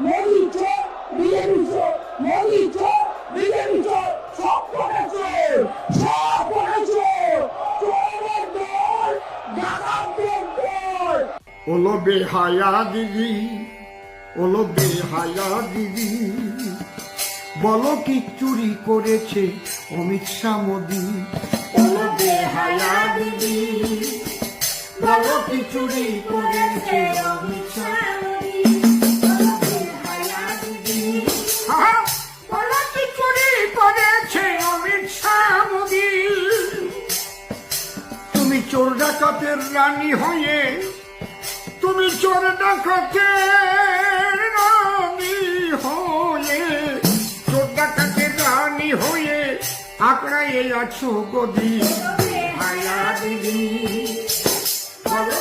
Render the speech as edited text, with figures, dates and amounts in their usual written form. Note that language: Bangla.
মোদি চোর, বিজেপি চোর, মোদি চোর, বিজেপি চোর, সব কটা চোর, সব কটা চোর, চোরের দল, ডাকাতদের দল। ওলো বেহায়া দিদি, ওলো বেহায়া দিদি, বলো কি চুরি করেছে অমিত শাহ মোদি। ওলো বেহায়া দিদি, বলো কি চুরি করেছে অমিত শাহ মোদি। ওলো বেহায়া দিদি, বলো কি চুরি করেছে অমিত শাহ মোদি। তুমি চোর ডাকাতের রানী হয়ে, তুমি চোর ডাকাতের রানী হয়ে, চোর ডাকাতের রানী হয়ে আঁকড়াইয়ে আছো গদি। বেহায়া দিদি, বলো